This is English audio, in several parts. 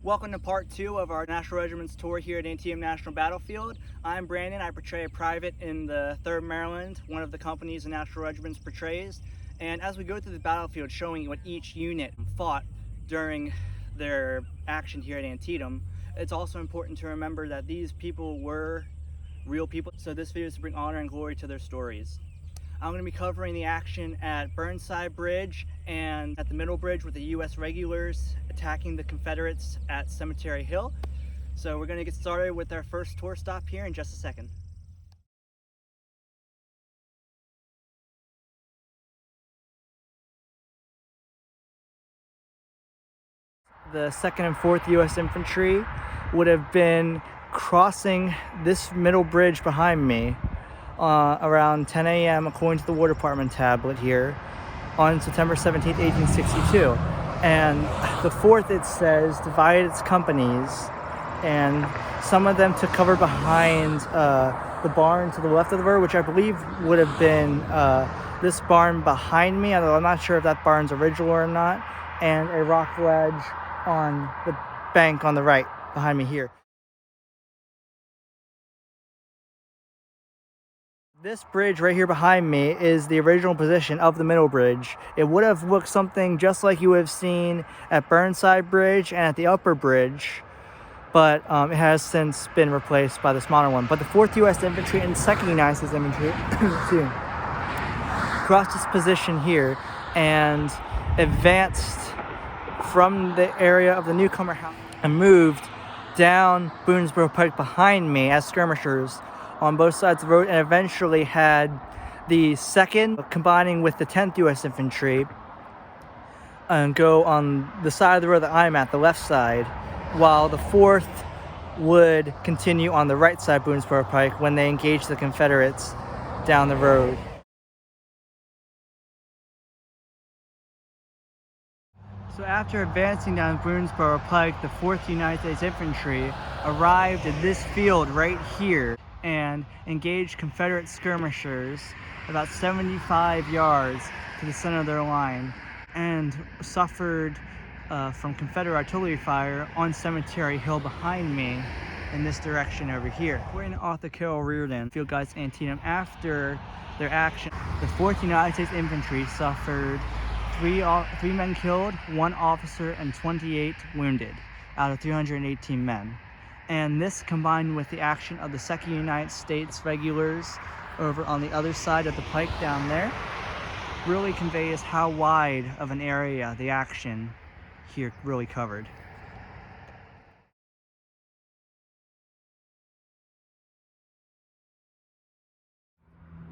Welcome to part 2 of our National Regiment's tour here at Antietam National Battlefield. I'm Brandon. I portray a private in the 3rd Maryland, one of the companies the National Regiment portrays. And as we go through the battlefield showing what each unit fought during their action here at Antietam, it's also important to remember that these people were real people. So this video is to bring honor and glory to their stories. I'm going to be covering the action at Burnside Bridge and at the Middle Bridge with the U.S. regulars attacking the Confederates at Cemetery Hill. So we're going to get started with our first tour stop here in just a second. The 2nd and 4th U.S. Infantry would have been crossing this middle bridge behind me around 10 a.m. according to the War Department tablet here on September 17, 1862. And the 4th, it says, divided its companies, and some of them took cover behind the barn to the left of the road, which I believe would have been this barn behind me, although I'm not sure if that barn's original or not, and a rock ledge on the bank on the right behind me here. This bridge right here behind me is the original position of the middle bridge. It would have looked something just like you would have seen at Burnside Bridge and at the upper bridge, but it has since been replaced by this modern one. But the 4th U.S. Infantry and 2nd United States Infantry crossed this position here and advanced from the area of the newcomer house and moved down Boonesboro Pike behind me as skirmishers on both sides of the road, and eventually had the 2nd combining with the 10th U.S. Infantry and go on the side of the road that I'm at, the left side, while the 4th would continue on the right side of Boonesboro Pike when they engaged the Confederates down the road. So after advancing down Boonesboro Pike, the 4th United States Infantry arrived at this field right here and engaged Confederate skirmishers about 75 yards to the center of their line, and suffered from Confederate artillery fire on Cemetery Hill behind me in this direction over here. We're in Arthur Carroll Reardon, field guides Antietam. After their action, the 4th United States Infantry suffered 3 men killed, 1 officer, and 28 wounded out of 318 men. And this, combined with the action of the 2nd United States regulars over on the other side of the pike down there, really conveys how wide of an area the action here really covered.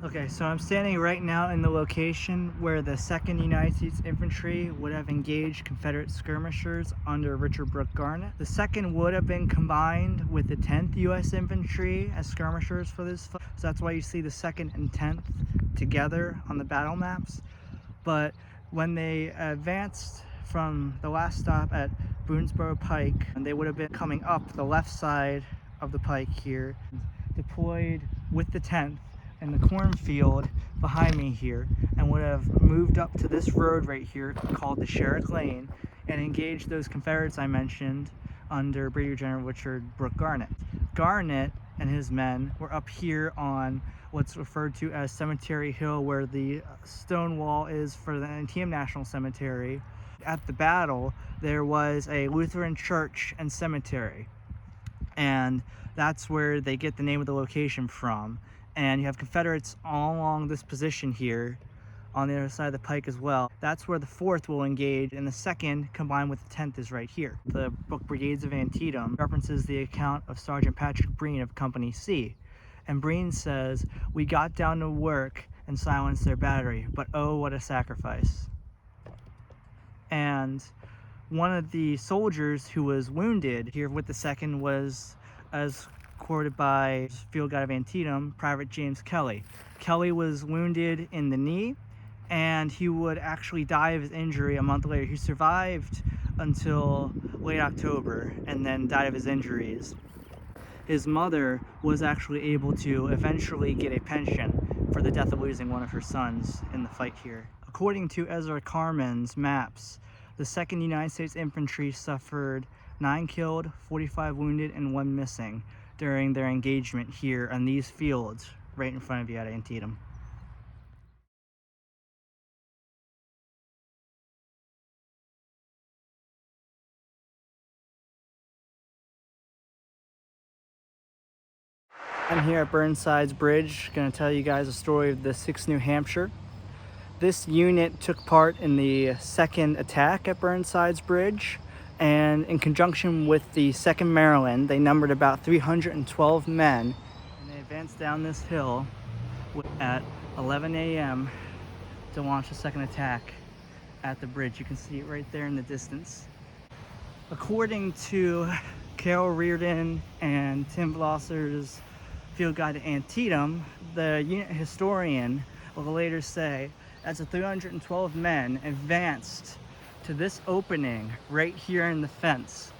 Okay, so I'm standing right now in the location where the 2nd United States Infantry would have engaged Confederate skirmishers under Richard Brooke Garnett. The 2nd would have been combined with the 10th U.S. Infantry as skirmishers for this fight. So that's why you see the 2nd and 10th together on the battle maps. But when they advanced from the last stop at Boonesboro Pike, they would have been coming up the left side of the pike here, deployed with the 10th in the cornfield behind me here, and would have moved up to this road right here called the Sherrick Lane and engaged those Confederates I mentioned under Brigadier General Richard Brooke Garnett. Garnett and his men were up here on what's referred to as Cemetery Hill, where the stone wall is for the Antietam National Cemetery. At the battle, there was a Lutheran church and cemetery, and that's where they get the name of the location from. And you have Confederates all along this position here on the other side of the pike as well. That's where the 4th will engage, and the 2nd combined with the 10th is right here. The book Brigades of Antietam references the account of Sergeant Patrick Breen of Company C. And Breen says, "We got down to work and silenced their battery, but oh, what a sacrifice." And one of the soldiers who was wounded here with the 2nd was, as quoted by field guide of Antietam, Private James Kelly. Kelly was wounded in the knee, and he would actually die of his injury a month later. He survived until late October and then died of his injuries. His mother was actually able to eventually get a pension for the death of losing one of her sons in the fight here. According to Ezra Carman's maps, the 2nd United States Infantry suffered 9 killed, 45 wounded, and 1 missing during their engagement here on these fields right in front of you at Antietam. I'm here at Burnside Bridge, going to tell you guys a story of the 6th New Hampshire. This unit took part in the second attack at Burnside's Bridge, and in conjunction with the 2nd Maryland, they numbered about 312 men, and they advanced down this hill at 11 a.m. to launch a second attack at the bridge. You can see it right there in the distance. According to Carol Reardon and Tim Vossler's field guide to Antietam, the unit historian will later say, as the 312 men advanced to this opening right here in the fence,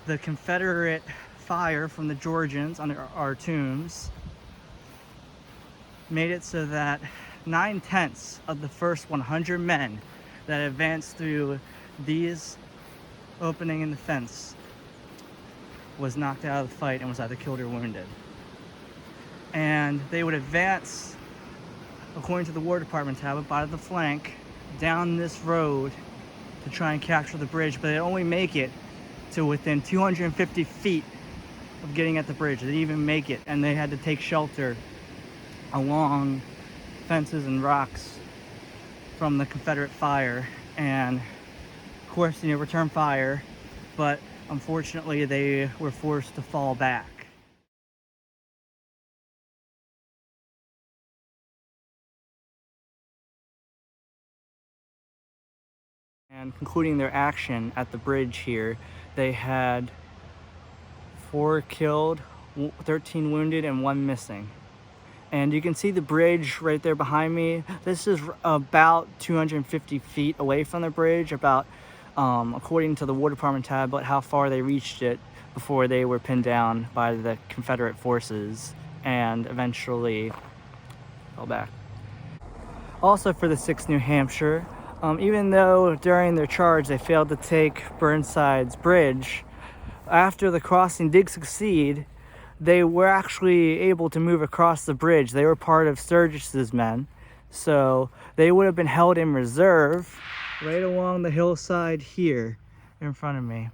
the Confederate fire from the Georgians under our tombs made it so that 9/10 of the first 100 men that advanced through these opening in the fence was knocked out of the fight and was either killed or wounded. And they would advance, according to the War Department tablet, by the flank down this road to try and capture the bridge, but they only make it to within 250 feet of getting at the bridge. They didn't even make it, and they had to take shelter along fences and rocks from the Confederate fire, and of course, return fire, but unfortunately they were forced to fall back. And concluding their action at the bridge here, they had 4 killed, 13 wounded, and 1 missing. And you can see the bridge right there behind me. This is about 250 feet away from the bridge, about, according to the War Department tablet, how far they reached it before they were pinned down by the Confederate forces and eventually fell back. Also for the 6th New Hampshire, even though during their charge they failed to take Burnside's Bridge, after the crossing did succeed, they were actually able to move across the bridge. They were part of Sturgis's men, so they would have been held in reserve right along the hillside here in front of me.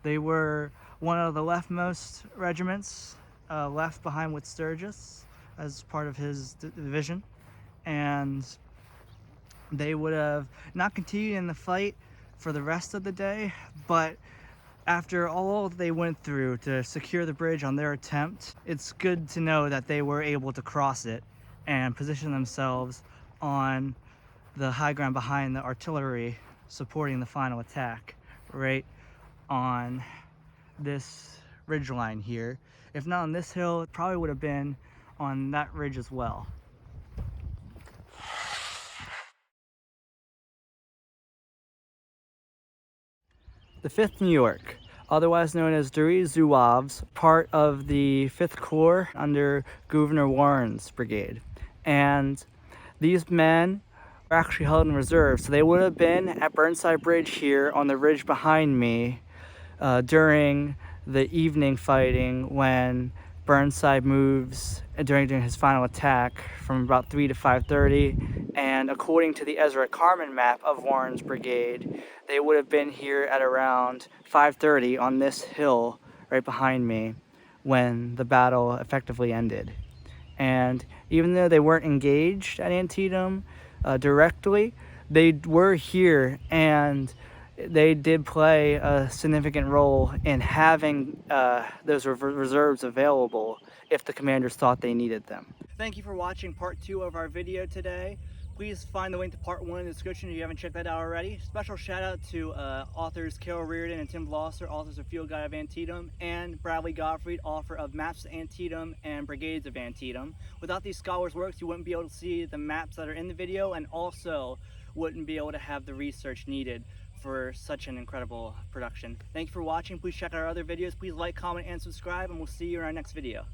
They were one of the leftmost regiments left behind with Sturgis as part of his division, and they would have not continued in the fight for the rest of the day, but after all they went through to secure the bridge on their attempt, it's good to know that they were able to cross it and position themselves on the high ground behind the artillery supporting the final attack right on this ridge line here. If not on this hill, it probably would have been on that ridge as well. The 5th New York, otherwise known as the Zouaves, part of the 5th Corps under Governor Warren's brigade. And these men were actually held in reserve, so they would have been at Burnside Bridge here on the ridge behind me during the evening fighting when Burnside moves during his final attack from about 3 to 5:30, and according to the Ezra Carmen map of Warren's brigade, they would have been here at around 5:30 on this hill right behind me when the battle effectively ended. And even though they weren't engaged at Antietam directly, they were here, and they did play a significant role in having those reserves available if the commanders thought they needed them. Thank you for watching part 2 of our video today. Please find the link to part 1 in the description if you haven't checked that out already. Special shout out to authors Carol Reardon and Tim Vossler, authors of Field Guide of Antietam, and Bradley Gottfried, author of Maps of Antietam and Brigades of Antietam. Without these scholars' works, you wouldn't be able to see the maps that are in the video, and also wouldn't be able to have the research needed for such an incredible production. Thank you for watching. Please check out our other videos. Please like, comment, and subscribe, and we'll see you in our next video.